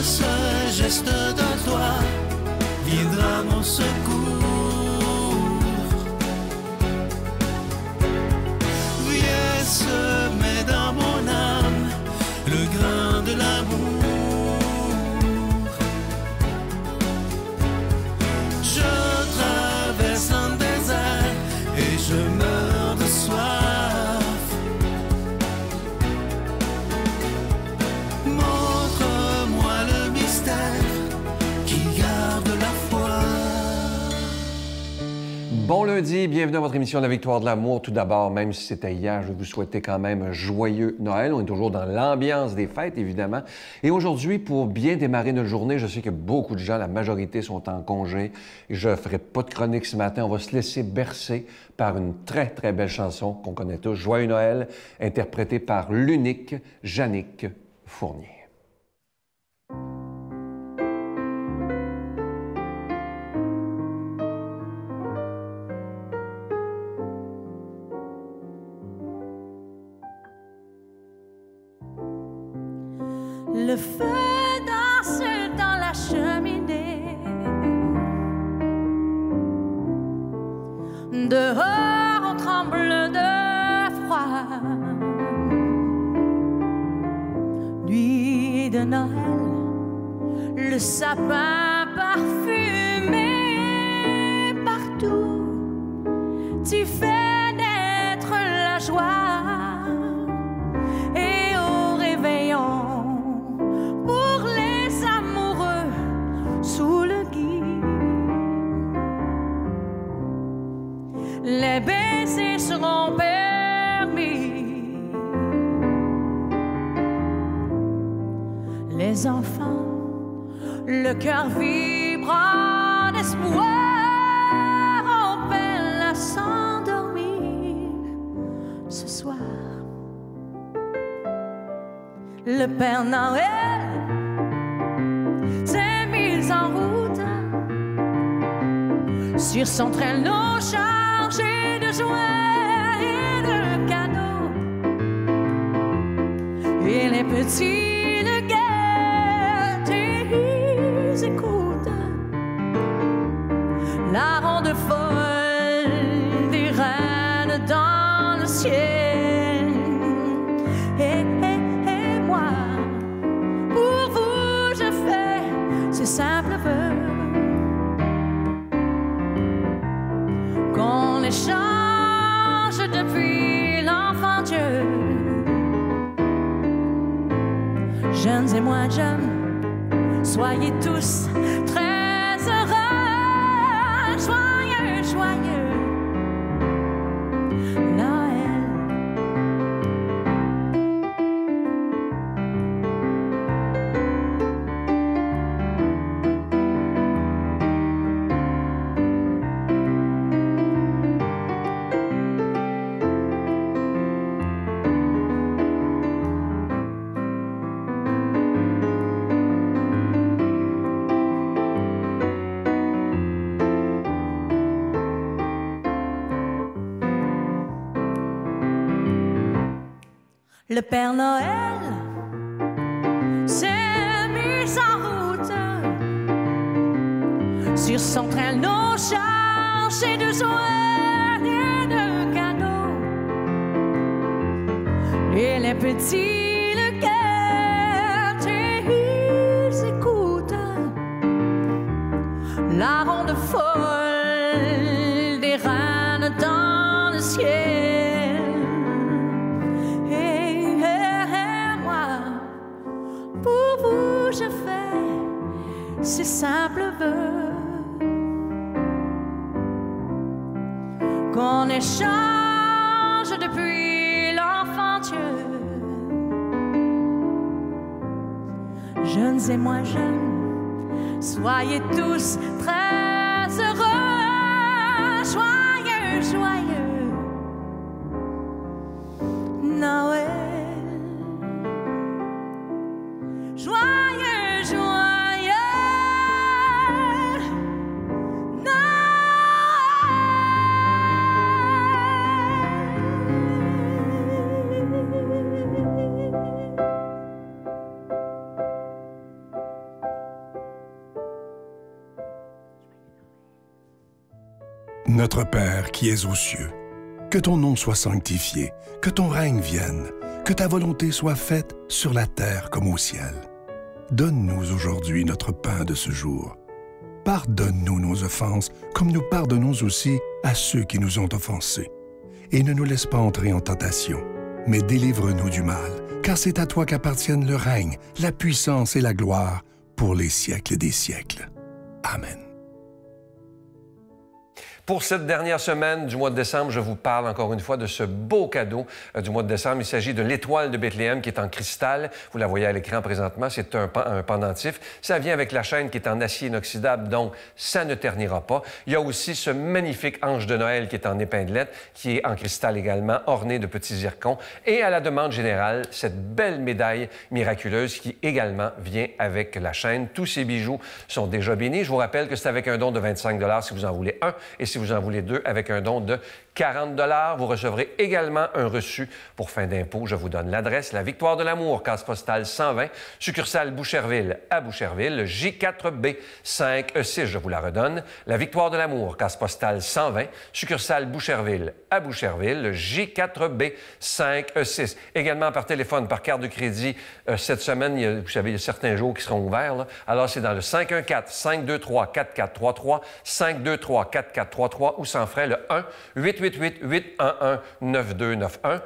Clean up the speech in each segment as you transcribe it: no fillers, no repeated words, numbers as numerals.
ce geste de toi viendra mon secours. Viens semer dans mon âme le grain de l'amour. Je traverse un désert et je meurs de soif. Montre-moi le mystère qui garde la foi. Bon lundi, bienvenue à votre émission La Victoire de l'amour. Tout d'abord, même si c'était hier, je vous souhaitais quand même un joyeux Noël. On est toujours dans l'ambiance des fêtes, évidemment. Et aujourd'hui, pour bien démarrer notre journée, je sais que beaucoup de gens, la majorité, sont en congé. Je ne ferai pas de chronique ce matin. On va se laisser bercer par une très, très belle chanson qu'on connaît tous, Joyeux Noël, interprétée par l'unique Jannick Fournier. Le feu danse dans la cheminée. Dehors, on tremble de froid. Nuit de Noël, le sapin parfumé partout. Tu fais naître la joie. Et au réveillon, les baisers seront permis. Les enfants, le cœur vibrant d'espoir, on peine à s'endormir ce soir. Le Père Noël s'est mis en route sur son traîneau chargé de joie et de cadeaux. Et les petits le guettent et ils écoutent la ronde folle des reines dans le ciel. Et moi, pour vous je fais ce simple vœu, qu'on échange depuis l'enfant Dieu. Jeunes et moins jeunes, soyez tous très heureux. Joyeux, joyeux Noël. Le Père Noël s'est mis en route sur son traîneau chargé de joie et de cadeaux. Et les petits le guettent et ils écoutent la ronde folle des reines dans le ciel. Je fais ces simples vœux, qu'on échange depuis l'enfant Dieu. Jeunes et moins jeunes, soyez tous très heureux. Joyeux, joyeux Noël. Joyeux, joyeux Noël. Notre Père qui es aux cieux, que ton nom soit sanctifié, que ton règne vienne, que ta volonté soit faite sur la terre comme au ciel. Donne-nous aujourd'hui notre pain de ce jour. Pardonne-nous nos offenses, comme nous pardonnons aussi à ceux qui nous ont offensés. Et ne nous laisse pas entrer en tentation, mais délivre-nous du mal, car c'est à toi qu'appartiennent le règne, la puissance et la gloire pour les siècles des siècles. Amen. Pour cette dernière semaine du mois de décembre, je vous parle encore une fois de ce beau cadeau du mois de décembre. Il s'agit de l'étoile de Bethléem qui est en cristal. Vous la voyez à l'écran présentement, c'est un pendentif. Ça vient avec la chaîne qui est en acier inoxydable, donc ça ne ternira pas. Il y a aussi ce magnifique ange de Noël qui est en épinglette, qui est en cristal également, orné de petits zircons. Et à la demande générale, cette belle médaille miraculeuse qui également vient avec la chaîne. Tous ces bijoux sont déjà bénis. Je vous rappelle que c'est avec un don de 25 $ si vous en voulez un, et si vous en voulez deux, avec un don de 40 $. Vous recevrez également un reçu pour fin d'impôt. Je vous donne l'adresse. La Victoire de l'Amour, case postale 120, succursale Boucherville à Boucherville, J4B 5E6. Je vous la redonne. La Victoire de l'Amour, case postale 120, succursale Boucherville à Boucherville, J4B 5E6. Également par téléphone, par carte de crédit. Cette semaine, vous savez, il y a certains jours qui seront ouverts. Là. Alors, c'est dans le 514-523-4433, 523-4433 ou sans frais le 1-888-811-9291,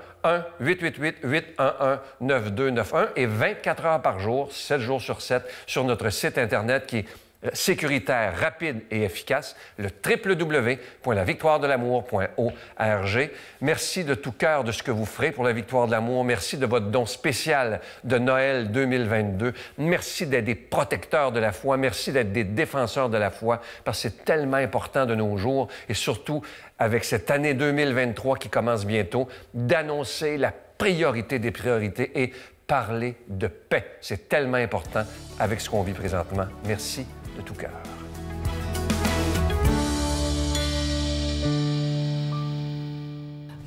1-888-811-9291 et 24 heures par jour, 7 jours sur 7, sur notre site Internet qui est sécuritaire, rapide et efficace, le www.lavictoiredelamour.org. Merci de tout cœur de ce que vous ferez pour la Victoire de l'Amour. Merci de votre don spécial de Noël 2022. Merci d'être des protecteurs de la foi. Merci d'être des défenseurs de la foi, parce que c'est tellement important de nos jours, et surtout avec cette année 2023 qui commence bientôt, d'annoncer la priorité des priorités et parler de paix. C'est tellement important avec ce qu'on vit présentement. Merci de tout cœur.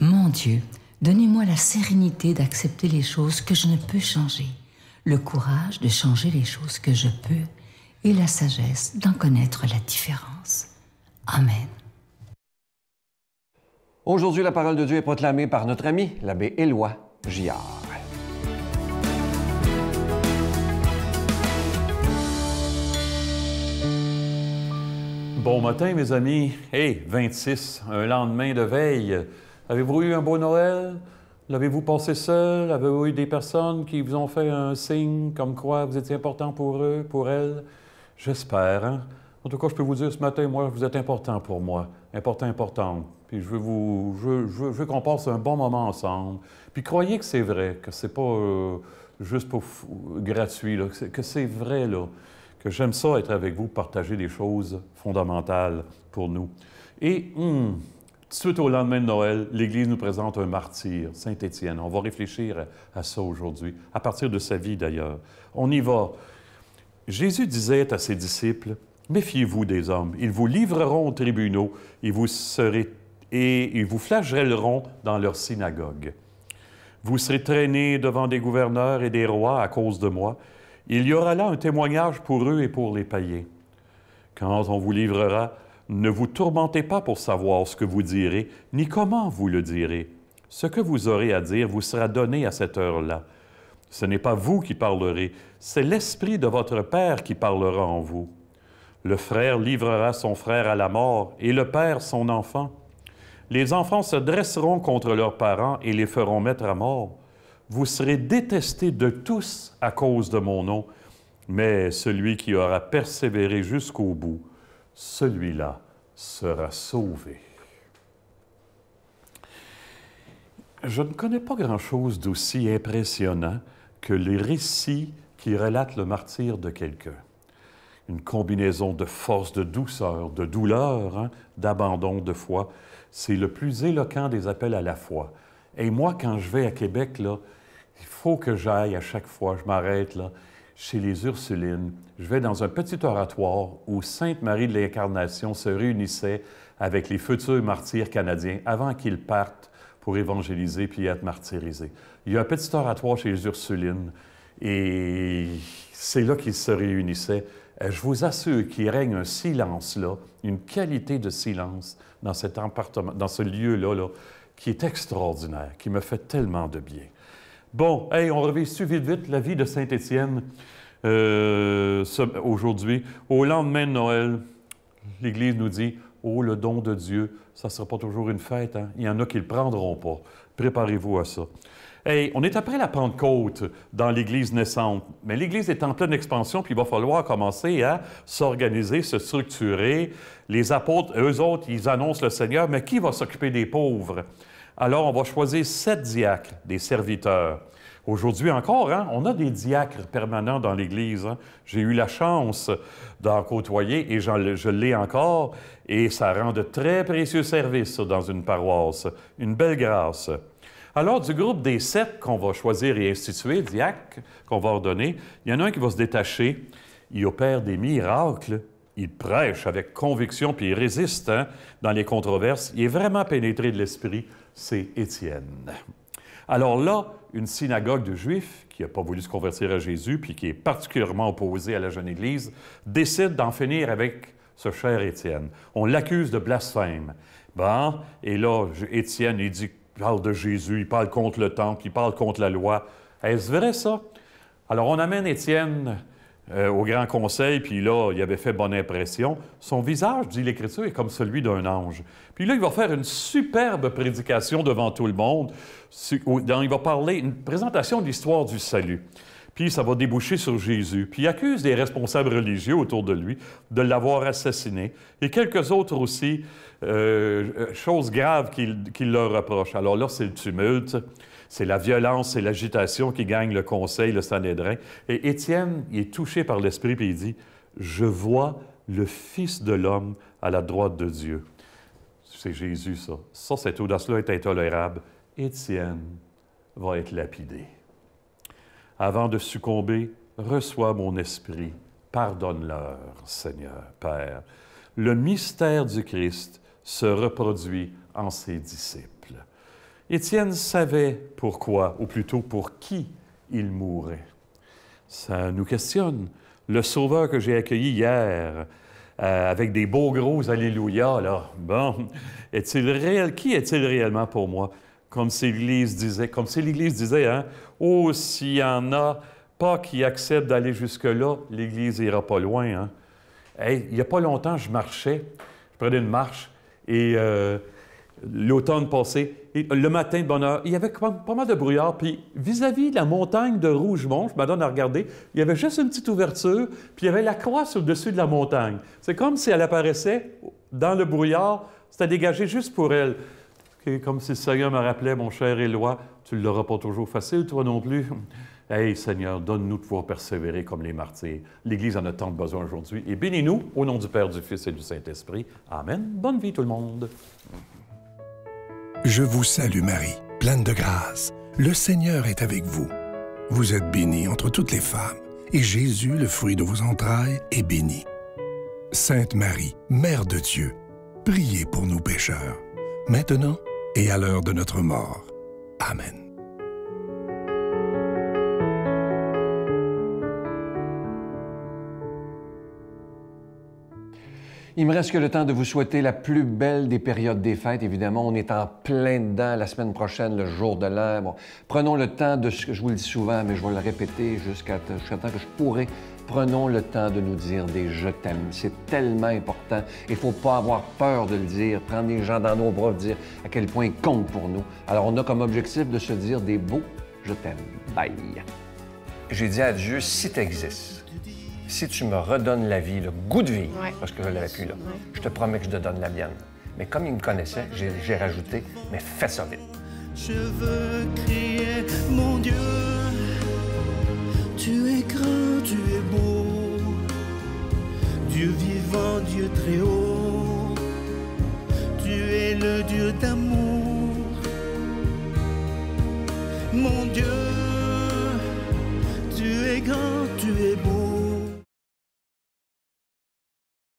Mon Dieu, donnez-moi la sérénité d'accepter les choses que je ne peux changer, le courage de changer les choses que je peux et la sagesse d'en connaître la différence. Amen. Aujourd'hui, la parole de Dieu est proclamée par notre ami, l'abbé Éloi Giard. Bon matin, mes amis. Hey, 26, un lendemain de veille. Avez-vous eu un beau Noël? L'avez-vous passé seul? Avez-vous eu des personnes qui vous ont fait un signe comme quoi vous étiez important pour eux, pour elles? J'espère, hein? En tout cas, je peux vous dire ce matin, moi, vous êtes important pour moi. Importante. Puis je veux qu'on passe un bon moment ensemble. Puis croyez que c'est vrai, que c'est pas juste pour gratuit, là, que c'est vrai, là. Que j'aime ça être avec vous, partager des choses fondamentales pour nous. Et tout de suite au lendemain de Noël, l'Église nous présente un martyr, Saint Étienne. On va réfléchir à ça aujourd'hui, à partir de sa vie d'ailleurs. On y va. Jésus disait à ses disciples, « Méfiez-vous des hommes, ils vous livreront aux tribunaux et ils vous flagelleront dans leurs synagogues. Vous serez traînés devant des gouverneurs et des rois à cause de moi. Il y aura là un témoignage pour eux et pour les païens. Quand on vous livrera, ne vous tourmentez pas pour savoir ce que vous direz, ni comment vous le direz. Ce que vous aurez à dire vous sera donné à cette heure-là. Ce n'est pas vous qui parlerez, c'est l'Esprit de votre Père qui parlera en vous. Le frère livrera son frère à la mort, et le père son enfant. Les enfants se dresseront contre leurs parents et les feront mettre à mort. Vous serez détestés de tous à cause de mon nom, mais celui qui aura persévéré jusqu'au bout, celui-là sera sauvé. » Je ne connais pas grand-chose d'aussi impressionnant que les récits qui relatent le martyre de quelqu'un. Une combinaison de force, de douceur, de douleur, hein, d'abandon, de foi. C'est le plus éloquent des appels à la foi. Et moi, quand je vais à Québec, là, il faut que j'aille à chaque fois, je m'arrête là, chez les Ursulines. Je vais dans un petit oratoire où Sainte Marie de l'Incarnation se réunissait avec les futurs martyrs canadiens avant qu'ils partent pour évangéliser puis être martyrisés. Il y a un petit oratoire chez les Ursulines et c'est là qu'ils se réunissaient je vous assure qu'il règne un silence là, une qualité de silence dans cet appartement, dans ce lieu-là, là, qui est extraordinaire, qui me fait tellement de bien. Bon, hey, on revient vite la vie de Saint-Étienne aujourd'hui. Au lendemain de Noël, l'Église nous dit « Oh, le don de Dieu, ça ne sera pas toujours une fête, hein? Il y en a qui ne le prendront pas. Préparez-vous à ça. » Hey, on est après la Pentecôte dans l'Église naissante, mais l'Église est en pleine expansion, puis il va falloir commencer à s'organiser, se structurer. Les apôtres, eux autres, ils annoncent le Seigneur, mais qui va s'occuper des pauvres? Alors, on va choisir 7 diacres, des serviteurs. Aujourd'hui encore, hein, on a des diacres permanents dans l'Église. Hein. J'ai eu la chance d'en côtoyer et je l'ai encore, et ça rend de très précieux services dans une paroisse. Une belle grâce. Alors, du groupe des 7 qu'on va choisir et instituer, diacres, qu'on va ordonner, il y en a un qui va se détacher. Il opère des miracles. Il prêche avec conviction, puis il résiste hein, dans les controverses. Il est vraiment pénétré de l'esprit. C'est Étienne. Alors là, une synagogue de Juifs qui n'a pas voulu se convertir à Jésus, puis qui est particulièrement opposée à la jeune Église, décide d'en finir avec ce cher Étienne. On l'accuse de blasphème. Bon, et là, Étienne, il parle de Jésus, il parle contre le temple, il parle contre la loi. Est-ce vrai, ça? Alors, on amène Étienne au Grand Conseil, puis là, il avait fait bonne impression. Son visage, dit l'Écriture, est comme celui d'un ange. Puis là, il va faire une superbe prédication devant tout le monde. Il va parler, une présentation de l'histoire du salut. Puis ça va déboucher sur Jésus. Puis il accuse des responsables religieux autour de lui de l'avoir assassiné. Et quelques autres aussi, choses graves qu'il leur reproche. Alors là, c'est le tumulte. C'est la violence, c'est l'agitation qui gagne le Conseil, le Sanhédrin. Et Étienne, il est touché par l'Esprit, puis il dit, « Je vois le Fils de l'homme à la droite de Dieu. » C'est Jésus, ça. Ça, cette audace-là est intolérable. Étienne va être lapidé. Avant de succomber, reçois mon esprit. Pardonne-leur, Seigneur, Père. Le mystère du Christ se reproduit en ses disciples. Étienne savait pourquoi, ou plutôt pour qui il mourait. Ça nous questionne. Le Sauveur que j'ai accueilli hier, avec des beaux gros alléluia, là, bon, est-il réel? Qui est-il réellement pour moi? Comme si l'Église disait, hein? Oh, s'il y en a pas qui acceptent d'aller jusque-là, l'Église n'ira pas loin, hein? Hey, il n'y a pas longtemps, je marchais, je prenais une marche, et l'automne passé, et le matin de bonne heure, il y avait pas mal de brouillard, puis vis-à-vis de la montagne de Rougemont, je me donne à regarder, il y avait juste une petite ouverture, puis il y avait la croix sur le dessus de la montagne. C'est comme si elle apparaissait dans le brouillard, c'était dégagé juste pour elle. Et comme si le Seigneur me rappelait, mon cher Éloi, tu ne l'auras pas toujours facile, toi non plus. Hey Seigneur, donne-nous de pouvoir persévérer comme les martyrs. L'Église en a tant de besoin aujourd'hui. Et bénis-nous au nom du Père, du Fils et du Saint-Esprit. Amen. Bonne vie tout le monde. Je vous salue Marie, pleine de grâce. Le Seigneur est avec vous. Vous êtes bénie entre toutes les femmes, et Jésus, le fruit de vos entrailles, est béni. Sainte Marie, Mère de Dieu, priez pour nous pécheurs, maintenant et à l'heure de notre mort. Amen. Il me reste que le temps de vous souhaiter la plus belle des périodes des fêtes. Évidemment, on est en plein dedans la semaine prochaine, le jour de l'an. Bon, prenons le temps de, je vous le dis souvent, mais je vais le répéter jusqu'à temps que je pourrai. Prenons le temps de nous dire des « je t'aime ». C'est tellement important. Il ne faut pas avoir peur de le dire, prendre les gens dans nos bras, dire à quel point ils comptent pour nous. Alors, on a comme objectif de se dire des beaux « je t'aime ». Bye. J'ai dit à Dieu, si tu existes, si tu me redonnes la vie, le goût de vivre, parce que je ne l'avais plus là, je te promets que je te donne la mienne. Mais comme il me connaissait, j'ai rajouté, mais fais ça vite. Je veux crier, mon Dieu, tu es grand, tu es beau, Dieu vivant, Dieu très haut, tu es le Dieu d'amour, mon Dieu, tu es grand, tu es beau.